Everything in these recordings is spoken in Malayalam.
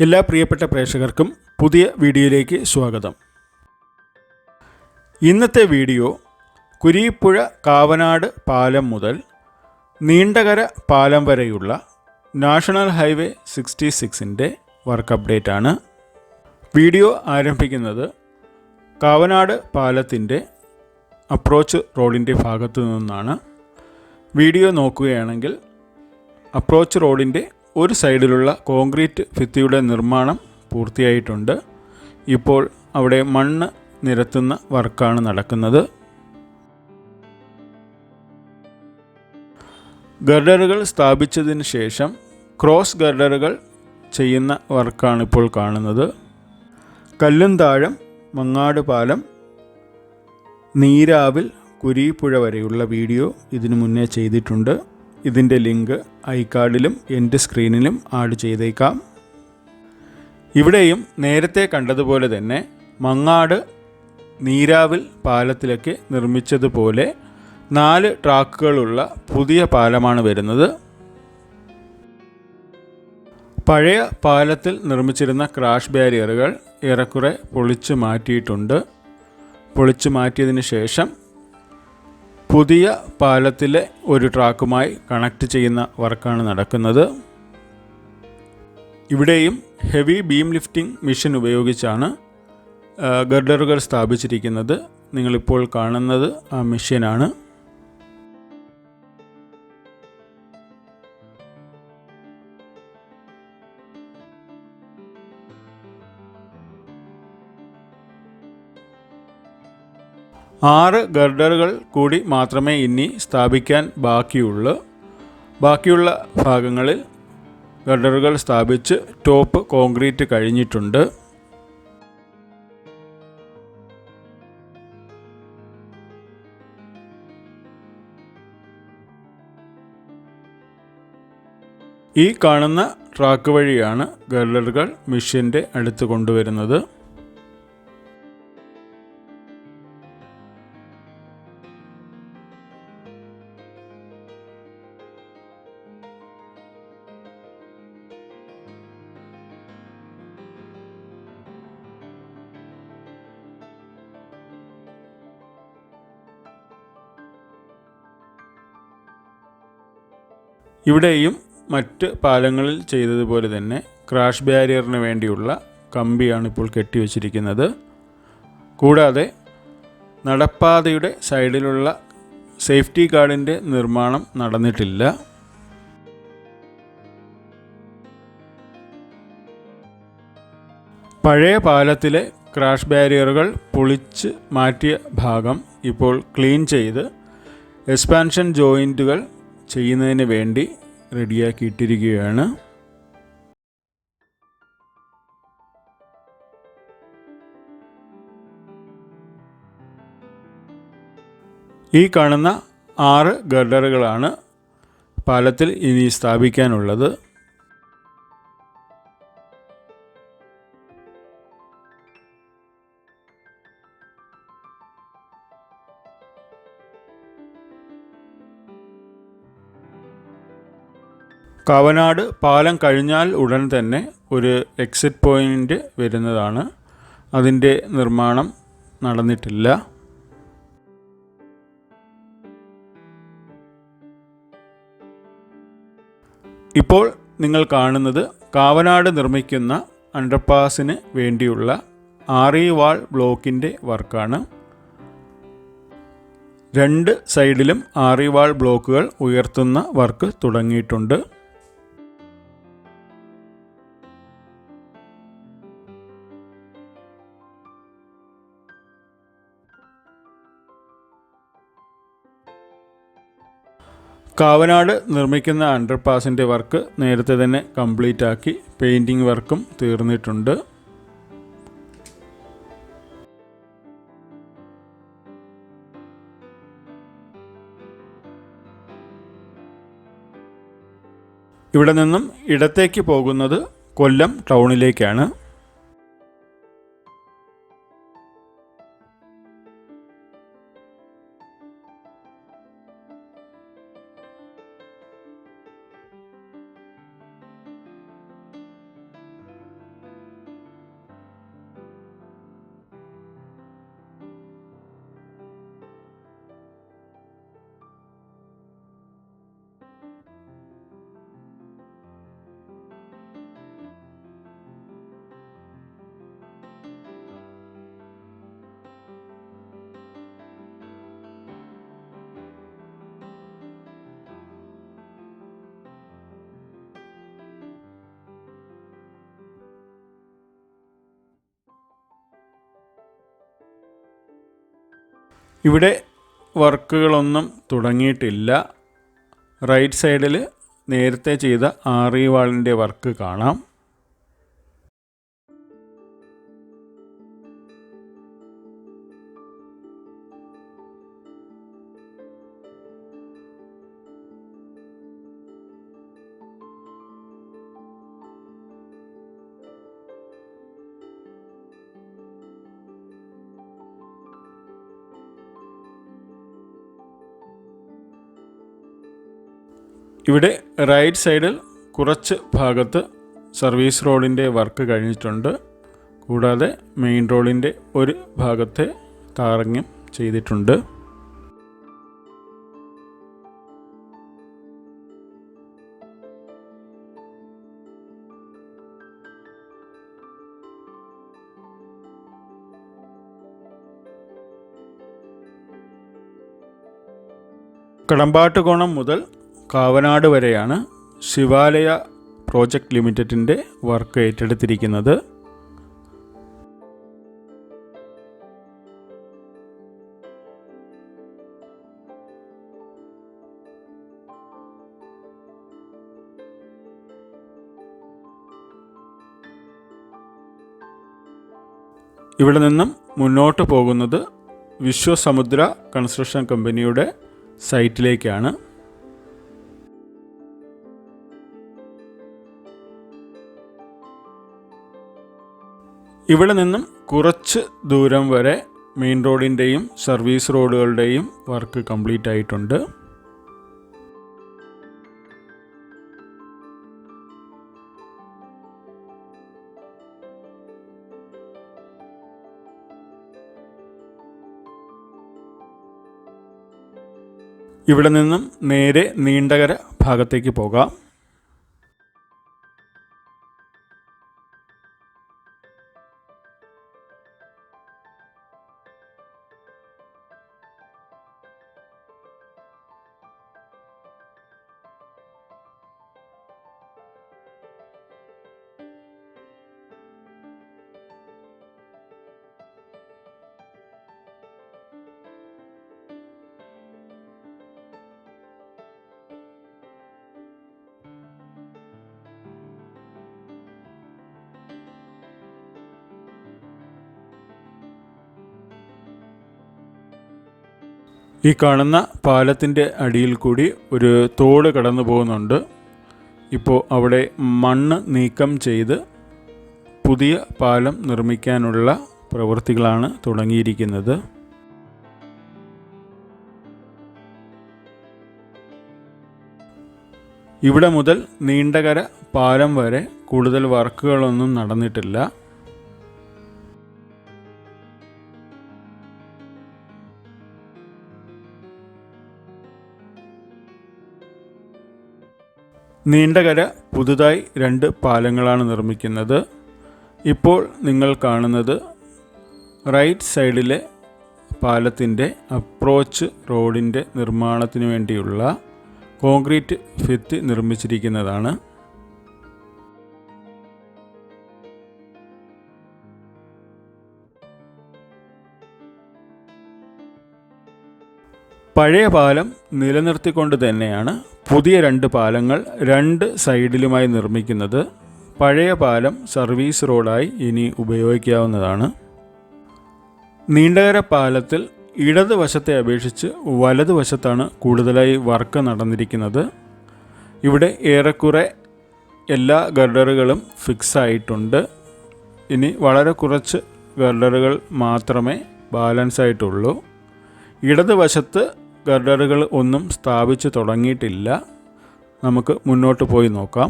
എല്ലാ പ്രിയപ്പെട്ട പ്രേക്ഷകർക്കും പുതിയ വീഡിയോയിലേക്ക് സ്വാഗതം. ഇന്നത്തെ വീഡിയോ കുരീപ്പുഴ കാവനാട് പാലം മുതൽ നീണ്ടകര പാലം വരെയുള്ള നാഷണൽ ഹൈവേ 66ൻ്റെ വർക്ക് അപ്ഡേറ്റ് ആണ്. വീഡിയോ ആരംഭിക്കുന്നത് കാവനാട് പാലത്തിൻ്റെ അപ്രോച്ച് റോഡിൻ്റെ ഭാഗത്തു നിന്നാണ്. വീഡിയോ നോക്കുകയാണെങ്കിൽ അപ്രോച്ച് റോഡിൻ്റെ ഒരു സൈഡിലുള്ള കോൺക്രീറ്റ് ഭിത്തിയുടെ നിർമ്മാണം പൂർത്തിയായിട്ടുണ്ട്. ഇപ്പോൾ അവിടെ മണ്ണ് നിരത്തുന്ന വർക്കാണ് നടക്കുന്നത്. ഗർഡറുകൾ സ്ഥാപിച്ചതിന് ശേഷം ക്രോസ് ഗർഡറുകൾ ചെയ്യുന്ന വർക്കാണ് ഇപ്പോൾ കാണുന്നത്. കല്ലുംതാഴം മങ്ങാട് പാലം നീരാവിൽ കുരീപ്പുഴ വരെയുള്ള വീഡിയോ ഇതിനു മുന്നേ ചെയ്തിട്ടുണ്ട്. ഇതിൻ്റെ ലിങ്ക് ഐകാർഡിലും എൻ്റെ സ്ക്രീനിലും ആഡ് ചെയ്തേക്കാം. ഇവിടെയും നേരത്തെ കണ്ടതുപോലെ തന്നെ മങ്ങാട് നീരാവിൽ പാലത്തിലൊക്കെ നിർമ്മിച്ചതുപോലെ 4 ട്രാക്കുകളുള്ള പുതിയ പാലമാണ് വരുന്നത്. പഴയ പാലത്തിൽ നിർമ്മിച്ചിരുന്ന ക്രാഷ് ബാരിയറുകൾ ഏറെക്കുറെ പൊളിച്ചു മാറ്റിയിട്ടുണ്ട്. പൊളിച്ചു മാറ്റിയതിന് ശേഷം പുതിയ പാലത്തിലെ ഒരു ട്രാക്കുമായി കണക്ട് ചെയ്യുന്ന വർക്കാണ് നടക്കുന്നത്. ഇവിടെയും ഹെവി ബീം ലിഫ്റ്റിംഗ് മെഷീൻ ഉപയോഗിച്ചാണ് ഗർഡറുകൾ സ്ഥാപിച്ചിരിക്കുന്നത്. നിങ്ങളിപ്പോൾ കാണുന്നത് ആ മെഷീനാണ്. ആറ് ഗർഡറുകൾ കൂടി മാത്രമേ ഇനി സ്ഥാപിക്കാൻ ബാക്കിയുള്ളൂ. ബാക്കിയുള്ള ഭാഗങ്ങളിൽ ഗർഡറുകൾ സ്ഥാപിച്ച് ടോപ്പ് കോൺക്രീറ്റ് കഴിഞ്ഞിട്ടുണ്ട്. ഈ കാണുന്ന ട്രാക്ക് വഴിയാണ് ഗർഡറുകൾ മെഷീൻ്റെ അടുത്ത് കൊണ്ടുവരുന്നത്. ഇവിടെയും മറ്റ് പാലങ്ങളിൽ ചെയ്തതുപോലെ തന്നെ ക്രാഷ് ബാരിയറിന് വേണ്ടിയുള്ള കമ്പിയാണ് ഇപ്പോൾ കെട്ടിവെച്ചിരിക്കുന്നത്. കൂടാതെ നടപ്പാതയുടെ സൈഡിലുള്ള സേഫ്റ്റി ഗാർഡിൻ്റെ നിർമ്മാണം നടന്നിട്ടില്ല. പഴയ പാലത്തിലെ ക്രാഷ് ബാരിയറുകൾ പൊളിച്ച് മാറ്റിയ ഭാഗം ഇപ്പോൾ ക്ലീൻ ചെയ്ത് എക്സ്പാൻഷൻ ജോയിൻറ്റുകൾ ചെയ്യുന്നതിന് വേണ്ടി റെഡിയാക്കിയിട്ടിരിക്കുകയാണ്. ഈ കാണുന്ന 6 ഗർഡറുകളാണ് പാലത്തിൽ ഇനി സ്ഥാപിക്കാനുള്ളത്. കാവനാട് പാലം കഴിഞ്ഞാൽ ഉടൻ തന്നെ ഒരു എക്സിറ്റ് പോയിൻ്റ് വരുന്നതാണ്. അതിൻ്റെ നിർമ്മാണം നടന്നിട്ടില്ല. ഇപ്പോൾ നിങ്ങൾ കാണുന്നത് കാവനാട് നിർമ്മിക്കുന്ന അണ്ടർപാസിന് വേണ്ടിയുള്ള ആറി വാൾ ബ്ലോക്കിൻ്റെ വർക്കാണ്. 2 സൈഡിലും ആറി വാൾ ബ്ലോക്കുകൾ ഉയർത്തുന്ന വർക്ക് തുടങ്ങിയിട്ടുണ്ട്. കാവനാട് നിർമ്മിക്കുന്ന അണ്ടർപാസിൻ്റെ വർക്ക് നേരത്തെ തന്നെ കംപ്ലീറ്റ് ആക്കി. പെയിൻറ്റിംഗ് വർക്കും തീർന്നിട്ടുണ്ട്. ഇവിടെ നിന്നും ഇടത്തേക്ക് പോകുന്നത് കൊല്ലം ടൗണിലേക്കാണ്. ഇവിടെ വർക്കുകളൊന്നും തുടങ്ങിയിട്ടില്ല. റൈറ്റ് സൈഡിൽ നേരത്തെ ചെയ്ത ആറി വാളിൻ്റെ വർക്ക് കാണാം. ഇവിടെ റൈറ്റ് സൈഡിൽ കുറച്ച് ഭാഗത്ത് സർവീസ് റോഡിൻ്റെ വർക്ക് കഴിഞ്ഞിട്ടുണ്ട്. കൂടാതെ മെയിൻ റോഡിൻ്റെ ഒരു ഭാഗത്തെ ടാറിങ്ങും ചെയ്തിട്ടുണ്ട്. കടമ്പാട്ടുകോണം മുതൽ കാവനാട് വരെയാണ് ശിവാലയ പ്രോജക്റ്റ് ലിമിറ്റഡിൻ്റെ വർക്ക് ഏറ്റെടുത്തിരിക്കുന്നത്. ഇവിടെ നിന്നും മുന്നോട്ട് പോകുന്നത് വിശ്വസമുദ്ര കൺസ്ട്രക്ഷൻ കമ്പനിയുടെ സൈറ്റിലേക്കാണ്. ഇവിടെ നിന്നും കുറച്ച് ദൂരം വരെ മെയിൻ റോഡിൻ്റെയും സർവീസ് റോഡുകളുടെയും വർക്ക് കംപ്ലീറ്റ് ആയിട്ടുണ്ട്. ഇവിടെ നിന്നും നേരെ നീണ്ടകര ഭാഗത്തേക്ക് പോകാം. ഈ കാണുന്ന പാലത്തിൻ്റെ അടിയിൽ കൂടി ഒരു തോട് കടന്നു പോകുന്നുണ്ട്. ഇപ്പോൾ അവിടെ മണ്ണ് നീക്കം ചെയ്ത് പുതിയ പാലം നിർമ്മിക്കാനുള്ള പ്രവൃത്തികളാണ് തുടങ്ങിയിരിക്കുന്നത്. ഇവിടെ മുതൽ നീണ്ടകര പാലം വരെ കൂടുതൽ വർക്കുകളൊന്നും നടന്നിട്ടില്ല. നീണ്ടകര പുതുതായി 2 പാലങ്ങളാണ് നിർമ്മിക്കുന്നത്. ഇപ്പോൾ നിങ്ങൾ കാണുന്നത് റൈറ്റ് സൈഡിലെ പാലത്തിൻ്റെ അപ്രോച്ച് റോഡിൻ്റെ നിർമ്മാണത്തിന് വേണ്ടിയുള്ള കോൺക്രീറ്റ് ഭിത്തി നിർമ്മിച്ചിരിക്കുന്നതാണ്. പഴയ പാലം നിലനിർത്തിക്കൊണ്ട് തന്നെയാണ് പുതിയ 2 പാലങ്ങൾ 2 സൈഡിലുമായി നിർമ്മിക്കുന്നത്. പഴയ പാലം സർവീസ് റോഡായി ഇനി ഉപയോഗിക്കാവുന്നതാണ്. നീണ്ടകര പാലത്തിൽ ഇടതുവശത്തെ അപേക്ഷിച്ച് വലതുവശത്താണ് കൂടുതലായി വർക്ക് നടന്നിരിക്കുന്നത്. ഇവിടെ ഏറെക്കുറെ എല്ലാ ഗർഡറുകളും ഫിക്സ് ആയിട്ടുണ്ട്. ഇനി വളരെ കുറച്ച് ഗർഡറുകൾ മാത്രമേ ബാലൻസ് ആയിട്ടുള്ളൂ. ഇടതുവശത്ത് ഗർഡറുകൾ ഒന്നും സ്ഥാപിച്ച് തുടങ്ങിയിട്ടില്ല. നമുക്ക് മുന്നോട്ട് പോയി നോക്കാം.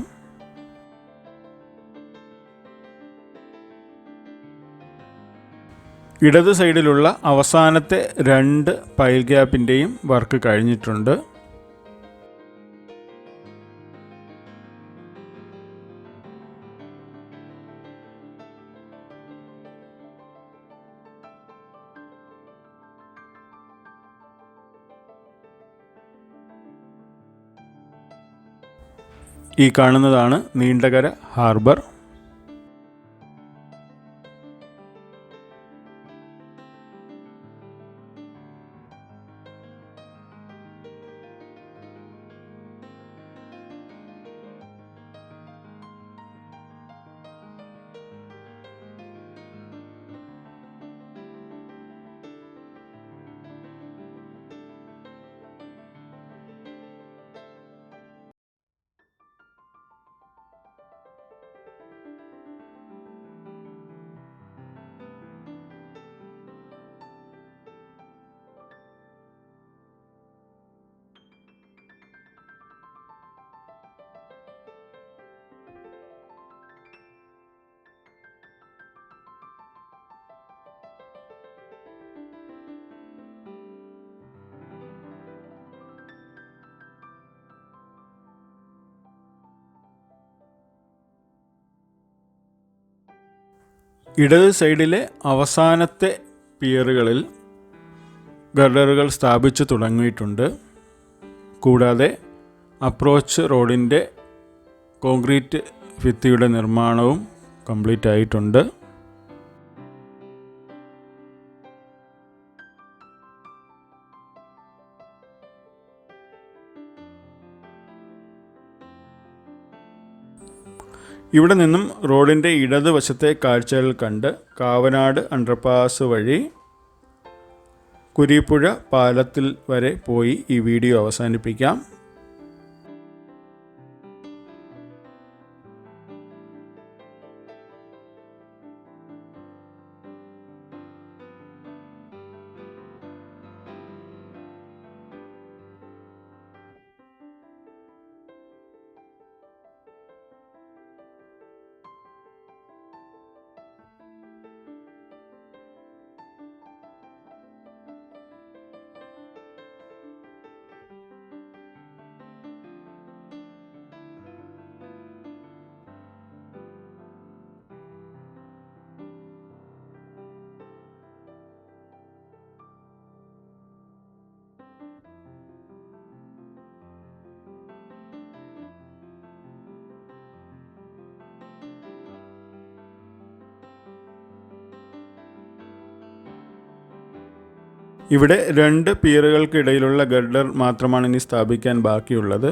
ഇടത് സൈഡിലുള്ള അവസാനത്തെ 2 പൈൽ ഗ്യാപ്പിൻ്റെയും വർക്ക് കഴിഞ്ഞിട്ടുണ്ട്. ഈ കാണുന്നതാണ് നീണ്ടകര ഹാർബർ. ഇടത് സൈഡിലെ അവസാനത്തെ പിയറുകളിൽ ഗർഡറുകൾ സ്ഥാപിച്ചു തുടങ്ങിയിട്ടുണ്ട്. കൂടാതെ അപ്രോച്ച് റോഡിൻ്റെ കോൺക്രീറ്റ് ഭിത്തിയുടെ നിർമ്മാണവും കംപ്ലീറ്റ് ആയിട്ടുണ്ട്. ഇവിടെ നിന്നും റോഡിൻ്റെ ഇടതുവശത്തെ കാഴ്ചകൾ കണ്ട് കാവനാട് അണ്ടർപാസ് വഴി കുരീപ്പുഴ പാലത്തിൽ വരെ പോയി ഈ വീഡിയോ അവസാനിപ്പിക്കാം. ഇവിടെ 2 പിയറുകൾക്കിടയിലുള്ള ഗർഡർ മാത്രമാണ് ഇനി സ്ഥാപിക്കാൻ ബാക്കിയുള്ളത്.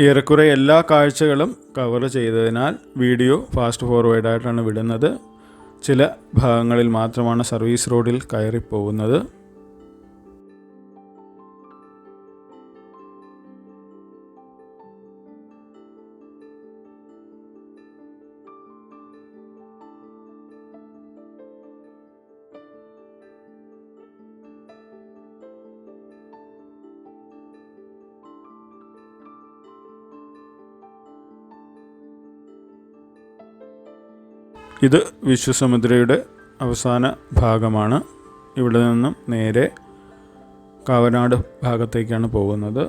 ഏറെക്കുറെ എല്ലാ കാഴ്ചകളും കവർ ചെയ്തതിനാൽ വീഡിയോ ഫാസ്റ്റ് ഫോർവേഡായിട്ടാണ് വിടുന്നത്. ചില ഭാഗങ്ങളിൽ മാത്രമാണ് സർവീസ് റോഡിൽ കയറിപ്പോകുന്നത്. ഇത് വിശ്വസമുദ്രയുടെ അവസാന ഭാഗമാണ്. ഇവിടെ നിന്നും നേരെ കാവനാട് ഭാഗത്തേക്കാണ് പോകുന്നത്.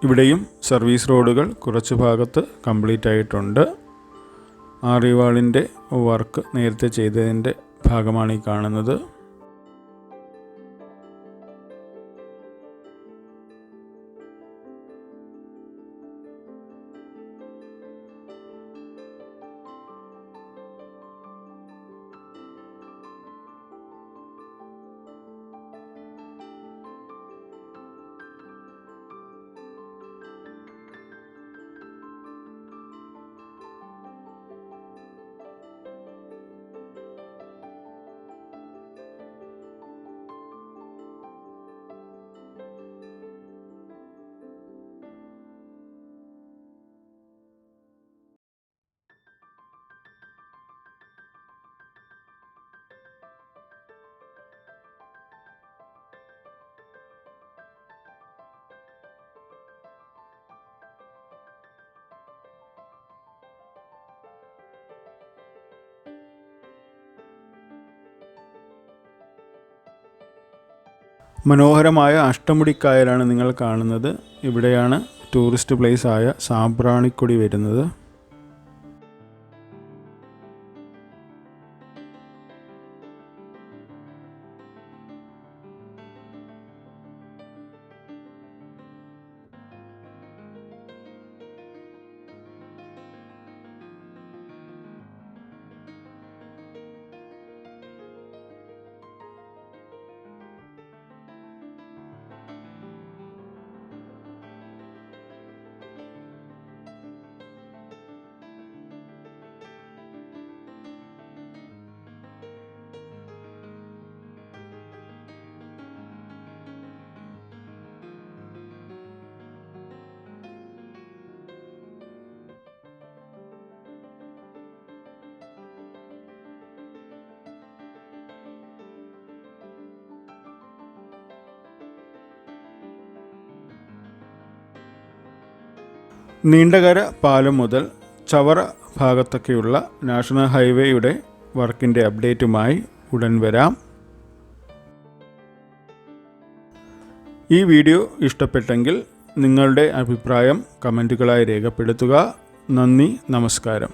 ഇവിടെയും സർവീസ് റോഡുകൾ കുറച്ച് ഭാഗത്ത് കംപ്ലീറ്റ് ആയിട്ടുണ്ട്. ആറിവാളിൻ്റെ വർക്ക് നേരത്തെ ചെയ്തതിൻ്റെ ഭാഗമാണ് ഈ കാണുന്നത്. മനോഹരമായ അഷ്ടമുടിക്കായലാണ് നിങ്ങൾ കാണുന്നത്. ഇവിടെയാണ് ടൂറിസ്റ്റ് പ്ലേസ് ആയ സാമ്പ്രാണിക്കൊടി വരുന്നത്. നീണ്ടകര പാലം മുതൽ ചവറ ഭാഗത്തൊക്കെയുള്ള നാഷണൽ ഹൈവേയുടെ വർക്കിൻ്റെ അപ്ഡേറ്റുമായി ഉടൻ വരാം. ഈ വീഡിയോ ഇഷ്ടപ്പെട്ടെങ്കിൽ നിങ്ങളുടെ അഭിപ്രായം കമൻറ്റുകളായി രേഖപ്പെടുത്തുക. നന്ദി, നമസ്കാരം.